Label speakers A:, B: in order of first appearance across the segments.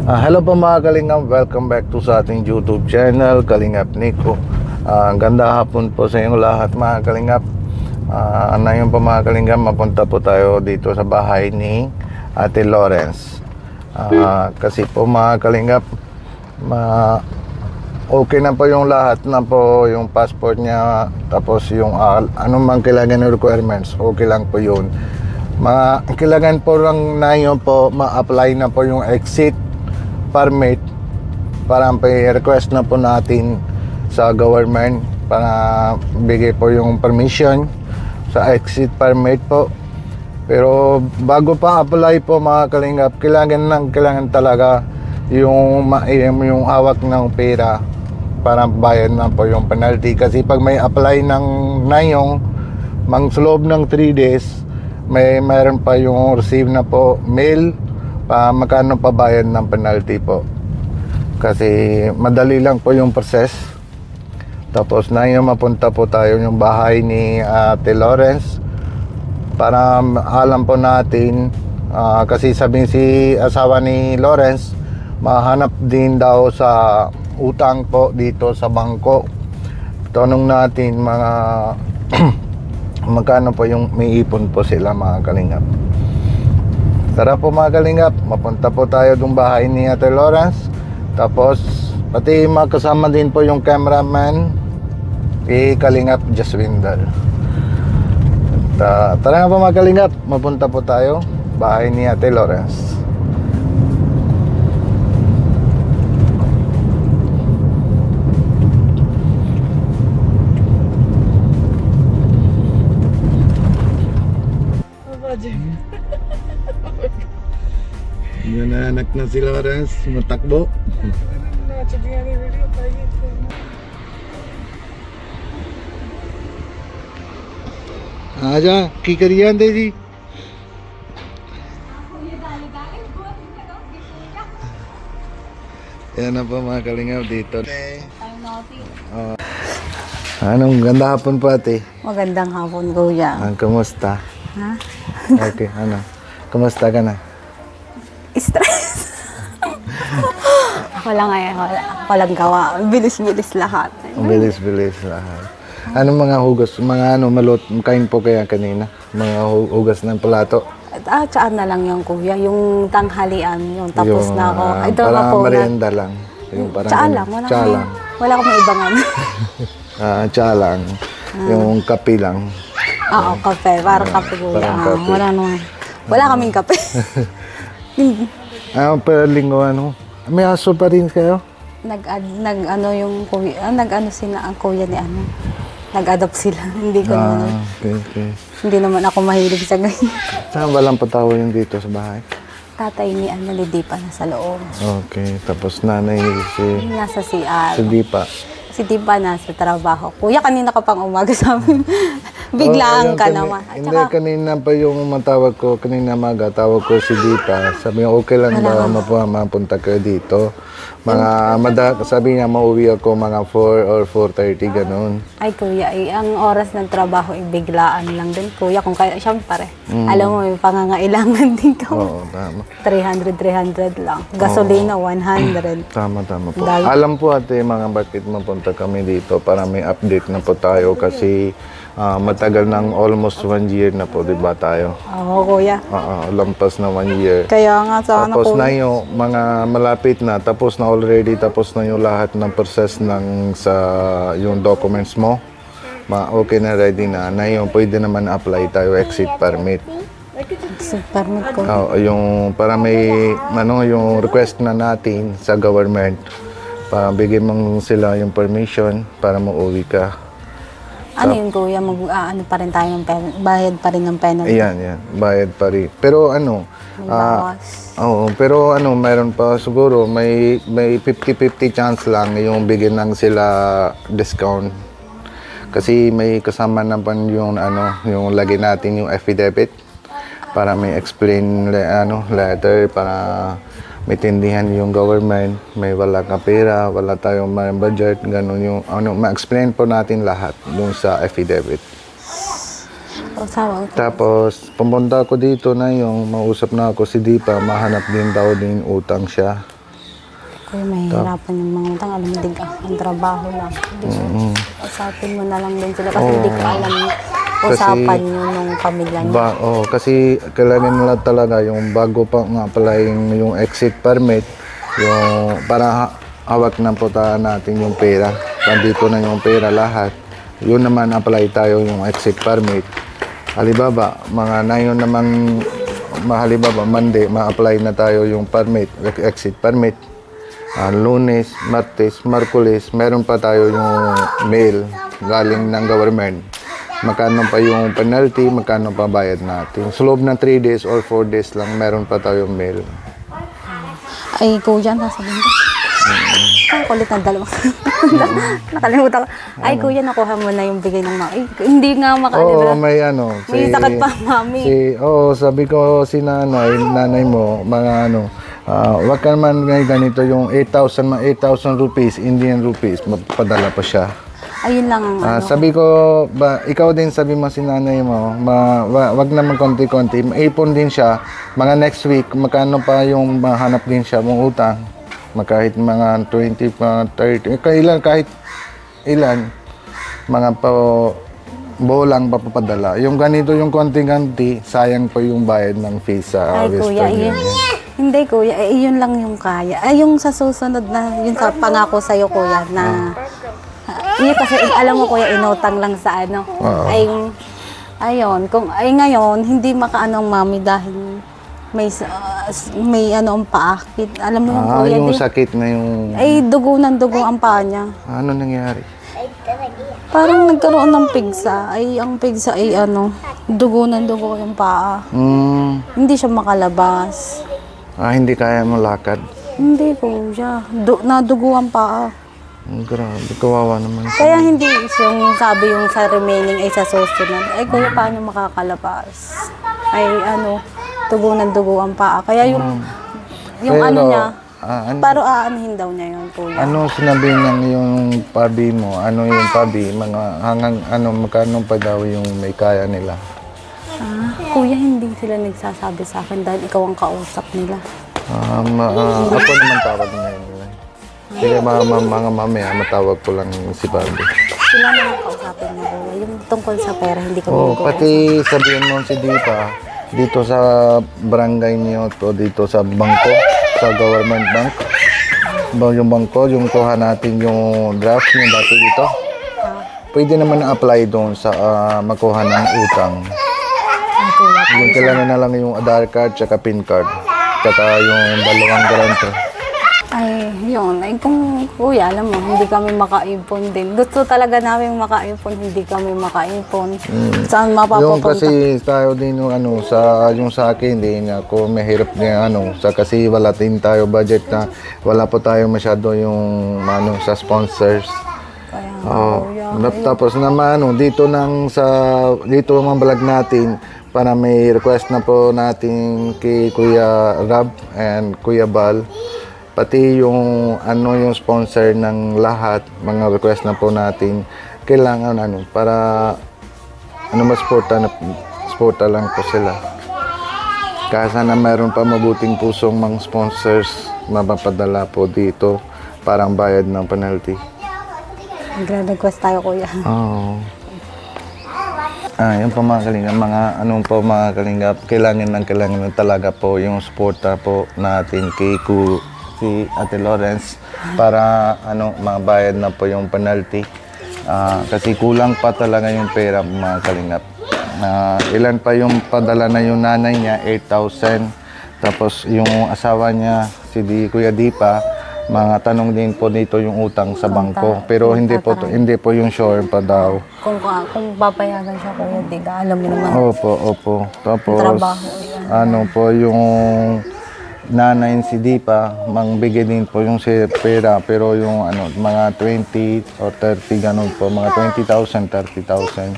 A: Hello po mga Kalingap, welcome back to sa ating YouTube channel, Kalingap Nico. Ang ganda hapon po sa inyong lahat mga Kalingap. Ngayon po mga Kalingap, mapunta po tayo dito sa bahay ni Ate Lawrence. Kasi po mga Kalingap, okay na po yung lahat na po, yung passport niya, tapos yung anumang kailangan ng requirements, okay lang po yun. Kailangan po lang na yun po, ma-apply na po yung exit permit para i-request na po natin sa government para bigay po yung permission sa exit permit po. Pero bago pa apply po mga Kalingap, kailangan talaga yung hawak ng pera para bayad na po yung penalty. Kasi pag may apply ng nayong sa loob ng 3 days, mayroon pa yung receive na po mail magkano pa bayad ng penalty po. Kasi madali lang po yung process. Tapos na yung mapunta po tayo yung bahay ni Ate Lawrence para alam po natin, kasi sabi si asawa ni Lawrence mahanap din daw sa utang po dito sa bangko. Tanong natin mga magkano po yung may ipon po sila mga Kalingap. Tara po mga Kalingap, mapunta po tayo dun bahay ni Ate Lawrence. Tapos pati makasama din po yung cameraman Kalingap Jaswindal. Tara na po mga Kalingap, mapunta po tayo bahay ni Ate Lawrence. Nananak na si Lawrence, matakbo. आजा की करिए आंदे जी। Yan na po mga Kalingap dito. Anong ganda hapon po ate?
B: Magandang hapon, kuya.
A: Kamusta?
B: Ha?
A: Okay, kamusta ka na?
B: Stress. Walang gawa. Bilis-bilis lahat.
A: Bilis-bilis lahat. Anong mga hugas? Mga kain po kaya kanina? Mga hugas ng plato?
B: Tsaan na lang yung kuya. Yung tanghalian, yung tapos na ako. Ito
A: para
B: po
A: merienda lang. Yung
B: tsaan lang. Wala kami ibangan.
A: Tsa lang. Yung kape lang.
B: Oo, kape. Parang kape kuya.
A: Parang kape.
B: Wala kaming kape.
A: Pero linggo may aso pa rin kayo?
B: Nag-ano sila ang kuya ni ano. Nag-adopt sila. Hindi ko naman.
A: Okay.
B: Hindi naman ako mahilig sa ganyan.
A: Saan walang patawo yung dito sa bahay?
B: Tatay ni Dipa na sa loob.
A: Okay, tapos nanay
B: Nasa CR.
A: si Dipa.
B: Si Dipa nasa trabaho. Kuya, kanina ka pang umaga sa amin. Biglaan ka naman. At
A: Hindi, kanina pa yung matawag ko, kanina maga, tawag ko si Dipa. Sabi niya, okay lang ba mapunta kayo dito? Sabi niya, mauwi ako mga 4 or 4:30, ganun.
B: ay kuya, ang oras ng trabaho, biglaan lang din. Kuya, kung kaya, siyempre. Alam mo, may pangangailangan din ka.
A: Oo, tama.
B: 300 lang. Gasolina, 100.
A: Tama po. Alam po ate, bakit mapunta kami dito para may update na po tayo kasi matagal ng almost 1 year na po, di ba tayo?
B: Oo, kuya.
A: Lampas na 1 year.
B: Kaya nga sana
A: Tapos
B: kuya.
A: na yung mga malapit na, tapos na yung lahat ng process yung documents mo. Okay na, ready na yung pwede naman apply tayo exit permit.
B: Exit permit ko.
A: Yung para may yung request na natin sa government para bigyan mo sila yung permission para mauwi ka.
B: Ano yun kuya? Ano pa rin tayo ng bayad pa rin ng penalty?
A: Yan. Bayad pa rin. Pero
B: May bawas.
A: pero mayroon pa siguro, may 50-50 chance lang yung bigyan lang sila discount. Kasi may kasama naman yung yung lagay natin yung affidavit para may explain letter para maintindihan yung government, may wala ka pera, wala tayong budget, ganun yung ma-explain po natin lahat dun sa affidavit. Tapos, pumunta ako dito na yung mausap na ako si Dipa, mahanap din daw din utang siya.
B: Kuya, mahihirapan yung mga utang. Alam mo, ang trabaho lang. Hindi siya. Usapin mo na lang din sila kasi hindi ko alam usapan nyo nung pamilya niyo.
A: Kasi kailangan nila talaga yung bago pa apply yung exit permit, yung para hawak na po natin yung pera. Nandito na yung pera lahat. Yun naman apply tayo yung exit permit. Halimbawa, mga na yun naman, halimbawa, Monday, ma-apply na tayo yung permit, exit permit. Lunes, Martes, Markulis, meron pa tayo yung mail galing ng government. Magkano pa yung penalty, magkano pa bayad natin. Sa loob ng 3 days or 4 days lang, meron pa tayong mail.
B: Ay, kuya, nasabihin ko. Kulit ng dalawa. Nakalimutan ko. Ay, kuya, nakuha mo na yung bigay ng mami. Hindi nga
A: Oo, may
B: may sakit pa, mami.
A: Sabi ko si nanay mo, mga wag ka naman ganito yung 8,000 rupees, Indian rupees, mapadala pa siya.
B: Ayun lang ang
A: Sabi ko, ikaw din sabi mo si nanay mo, wag naman konti-konti, maipon din siya, mga next week, magkano pa yung mahanap din siya mong utang, kahit mga 20, mga 30, kahit ilan, mga bolang papapadala. Yung ganito yung konti-konti, sayang pa yung bayad ng fees sa
B: Ay, kuya,
A: Western
B: yun.
A: Union.
B: Hindi, kuya. Yun lang yung kaya. Ay, yung sa susunod na, yun sa pangako sa'yo, kuya, na... yun kasi, alam mo, kuya, inutang lang sa ano. Ay, ayun. Ngayon, hindi makaano ang mami dahil may ano ang paa. Alam mo yung kuya,
A: Yung sakit na yung...
B: ay, dugo ang paa niya.
A: Ano nangyari?
B: Parang nagkaroon ng pigsa. Ay, ang pigsa ay dugo yung paa. Hindi siya makalabas.
A: Hindi kaya mo lakad?
B: Hindi, kuya. Nadugo ang paa.
A: Grabe, kawawa naman.
B: Kaya hindi yung sabi yung sa remaining ay sa susunod. Ay, kuya, paano makakalabas? Ay, dugo ang paa. Kaya yung
A: Pero,
B: niya, paro aanhin daw niya yun, kuya.
A: Ano sinabi ng yung pabi mo? Ano yung pabi? Mga hanggang magkano pa daw yung may kaya nila?
B: Kuya, hindi sila nagsasabi sa akin dahil ikaw ang kausap nila.
A: Ako naman tawag ngayon nila. Sige, mga mamaya, matawag ko lang si Pabi.
B: Sila na ang kausapin mo, kuya. Yung tungkol sa pera, hindi ko
A: Pati sabihin mo si Dipa, dito sa barangay niyo to, dito sa bangko, sa government bank. Yung bangko, yung kuha natin yung draft niyo dati dito. Pwede naman na-apply doon sa makuha ng utang. Yung kailangan na lang yung Aadhaar card, tsaka PIN card, tsaka yung dalawang guarantor.
B: Ay, yun. Ay, kung kuya, alam mo, hindi kami makaipon din. Gusto talaga namin makaipon, hindi kami makaipon. Saan
A: Yung
B: mapapapunta?
A: kasi tayo din yung yung sa akin, hindi ako mahirap din kasi wala din tayo budget na, wala po tayo masyado yung sa sponsors.
B: Kaya,
A: Tapos naman dito dito ang vlog natin para may request na po natin kay Kuya Rab and Kuya Bal. Pati yung yung sponsor ng lahat, mga request na po natin, kailangan para sporta lang po sila. Kaya sana mayroon pa mabuting pusong mga sponsors mapapadala po dito parang bayad ng penalty.
B: Nagre-request tayo, kuya.
A: Oo. Yung po mga kalingap, mga kalingap, kailangan na talaga po yung suporta po natin kay si Ate Lawrence para mabayad na po yung penalty. Kasi kulang pa talaga yung pera, mga kalingap. Ilan pa yung padala na yung nanay niya, 8,000. Tapos yung asawa niya, si Kuya Dipa, mga tanong din po dito yung utang sa bangko. Pero hindi po yung sure pa daw.
B: Kung papayagan siya, kuya, di ka, alam mo naman.
A: Opo. Tapos,
B: Trabaho
A: yung nanay si Dipa, mangbigay din po yung pera. Pero yung mga 20 or 30, ganun po. Mga 20,000, 30,000.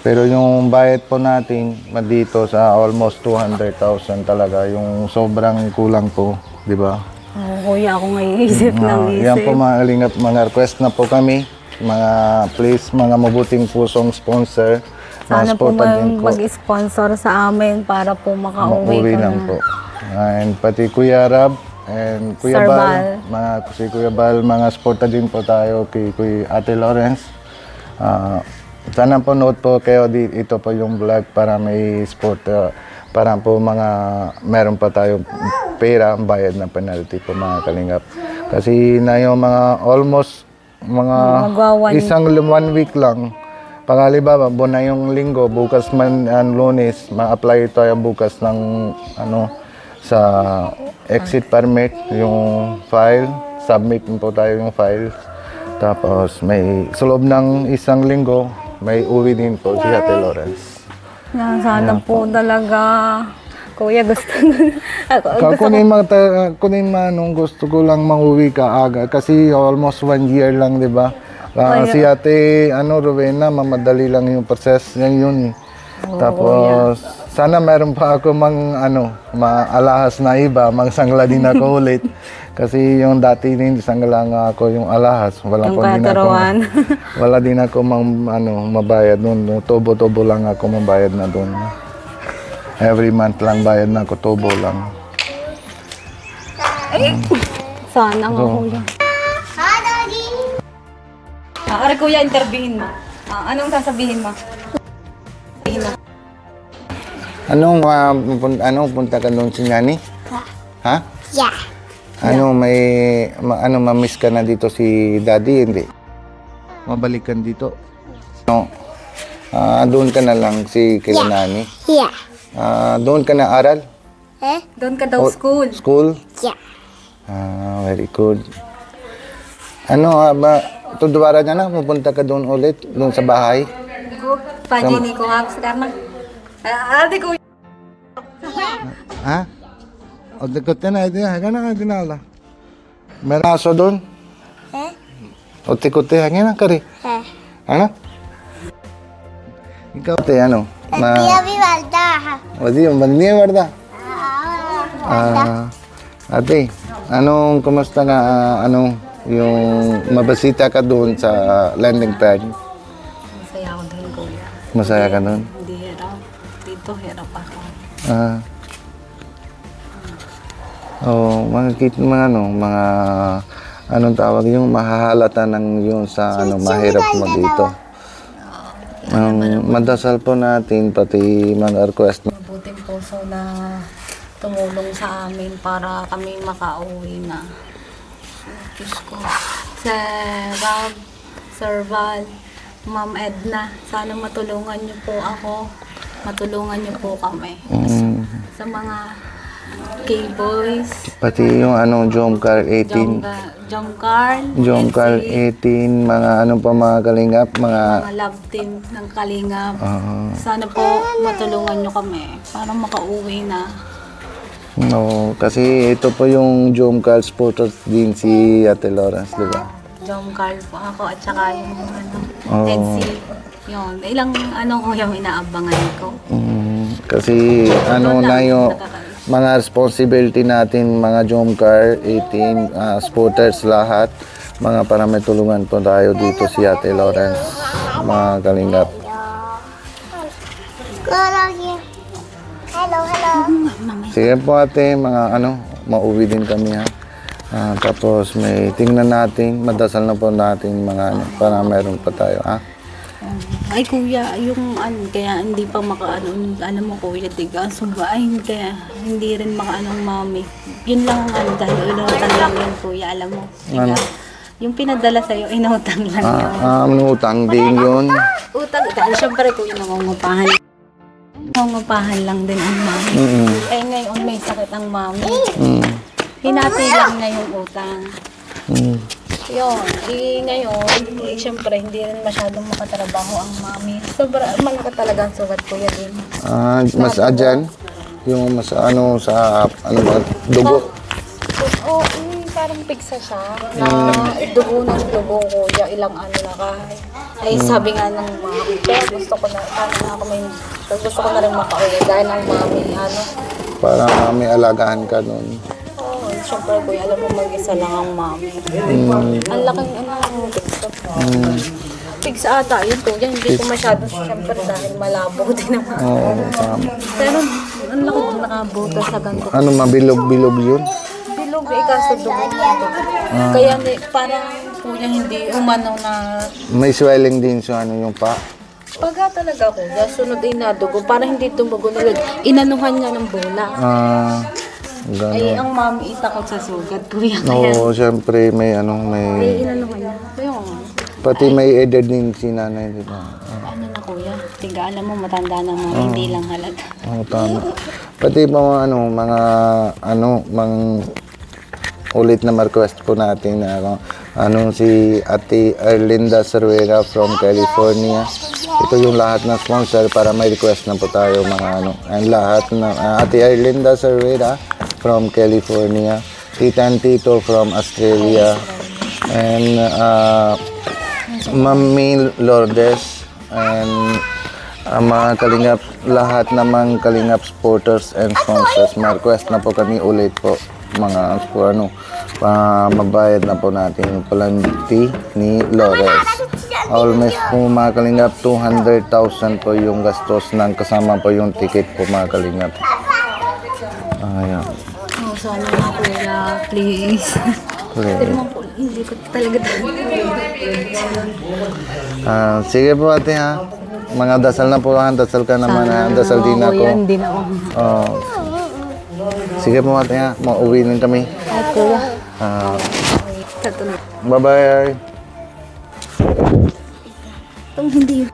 A: Pero yung bayad po natin dito sa almost 200,000 talaga. Yung sobrang kulang po, di ba?
B: Kuya, ako isip ng isip.
A: Yan po mga kalingap, mga request na po kami. Mga mabuting pusong sponsor.
B: Sana po
A: din po.
B: mag-sponsor sa amin para po makauwi
A: Uuwi
B: ka
A: lang
B: na.
A: po. And pati Kuya Rab, and Kuya
B: Sir
A: Bal, si Kuya Bal, mga suporta din po tayo kay Ate Lawrence. Sana po note po kayo, ito po yung vlog para may support, para po meron pa tayo pera, bayad ng penalty po mga kalingap. Kasi na yung mga almost isang 1 week lang. Pangaliba, buwan na yung linggo, bukas man ang Lunes, ma-apply tayo bukas ng sa exit permit, yung file, submit po tayo yung files. Tapos sa loob ng isang linggo, may uwi din po si Ate Lawrence.
B: Sana po talaga. Kuya, gusto
A: Kunin man, gusto ko lang manguwi ka aga. Kasi almost 1 year lang, di ba? Si Ate Rowena, mamadali lang yung process niya yun. Tapos, sana meron pa ako maalahas na iba, magsangla din ako ulit. Kasi yung dati din, sangla nga ako yung alahas. Wala din ako mabayad nun. Tubo-tubo lang ako mabayad na dun. Every month lang bayad na ako, tubo lang.
B: Sana nga, Kuya. Ari, Kuya, interviewin mo. Anong sasabihin mo?
A: Punta ka doon si Nani? Ha?
C: Yeah.
A: Mamiss ka na dito si Daddy, hindi? Mabalikan dito? No. Doon ka na lang si kila Nani?
C: Yeah.
A: Doon ka na aral?
B: Doon ka daw school.
A: School?
C: Yeah.
A: Very good. Tudwara niya na, pupunta ka doon ulit, doon sa bahay?
B: Pagini ko nga, karena. Ate ko.
A: Ha? O, dekot na, hagana ka dinala. Meron aso doon? O, tikote, hagana ka rin. Ano? Ikaw, te,
C: Tía Vivalda.
A: O, di, hindi, verdad? Ate, kumusta ka, yung mabasita ka doon sa landing pad?
B: Masaya ako doon, Kuya.
A: Masaya ka doon?
B: Hindi hirap. Dito hirap ako.
A: Makikita mga anong tawag yung mahahalata ng yun sa mahirap mo dito. Madasal po natin pati mga request.
B: Mabuting puso na tumulong sa amin para kami makauwi na. Diyos ko. Sir Val, Ma'am Edna, sana matulungan niyo po ako. Matulungan niyo po kami. Sa mga K-boys.
A: Pati yung Jomcar 18.
B: Jomcar
A: 18, mga mga kalingap, mga
B: love team ng Kalingap. Sana po matulungan niyo kami para makauwi na.
A: No, kasi ito po yung Jomcar supporters din si Ate Lawrence, di ba?
B: Jomcar po ako at saka yung NC. Yun, ilang ko yung inaabangan ko.
A: Kasi na yung mga responsibility natin, mga Jomcar 18 supporters lahat, mga para may tulungan po tayo dito si Ate Lawrence, mga kalingap.
C: Hello.
A: Sige po ate, mga mauwi din kami ha. Tapos may tingnan natin, madasal na po natin mga para meron pa tayo ha.
B: Ay kuya, yung kaya hindi pa alam mo kuya, diga, subain, kaya hindi rin makaanong mami. Yun lang dahil inutang lang yun kuya, alam mo. Diga, yung pinadala sa'yo, inutang lang yun.
A: Utang din yun.
B: Utang, dahil syempre kuya, nangungupahan. Nangungupahan lang din ang mami. Eh ngayon may sakit ang mami. Hinati lang na yung utang. Yun, ngayon, syempre hindi rin masyadong makatrabaho ang mami. Sobra, malaki talaga ang sugat kuya din.
A: Mas dyan? Yung mas sa dugo?
B: Oo, parang pigsa siya. Na dugo ng dugo kuya, ilang na kahit. Ay sabi nga ng mami, kaya gusto ko na rin makauwi dahil ang mami,
A: para may alagahan ka nun.
B: Siyempre kuya, alam mo mag-isa lang ang mami. Ang laking pigsa. Pigsa ata yun kuya, hindi ko masyado siyempre dahil malabo din naman.
A: Tama.
B: Pero ang laki nakabuta sa ganito.
A: Mabilog-bilog yun?
B: Bilog mag-ikaso dugo nito. Kaya parang kuya hindi umano na
A: May swelling din sa ano yung pa.
B: pagka talaga kuya, sunod ay nadugo. Parang hindi tumugo nila. Inanuhan niya ng bola. Ay,
A: Gano'n.
B: ang mami itakot sa sugat kuya. Kaya
A: Oo, syempre may
B: ay inanuhan niya. Kaya
A: pati may edad din si nanay, di ba?
B: ano na kuya, tiga alam mo matanda na mga hindi lang halata.
A: Oo, tama. Pati mga ulit na request po natin na si Ate Erlinda Cervera from California. Ito yung lahat ng sponsor para may request na po tayo and lahat na Ate Erlinda Cervera from California, Tita and Tito from Australia, and Mami Lourdes, and mga kalingap, lahat namang kalingap supporters and sponsors. Ma-request na po kami ulit po mga mabayad na po natin yung palanti ni Lores. Almost po mga kalingap, 200,000 po yung gastos ng kasama po yung ticket po mga kalingap. Ayan.
B: Oh, sana na kuya, please. Pero mo po, hindi ko talaga
A: Sige po ate ha. Mga dasal na po ha. Dasal ka naman ha. Dasal din ako.
B: Kuya, hindi na ako.
A: Sige po ate ha. Mauwi din kami.
B: Ay kuya.
A: Bye-bye.
B: Itong hindi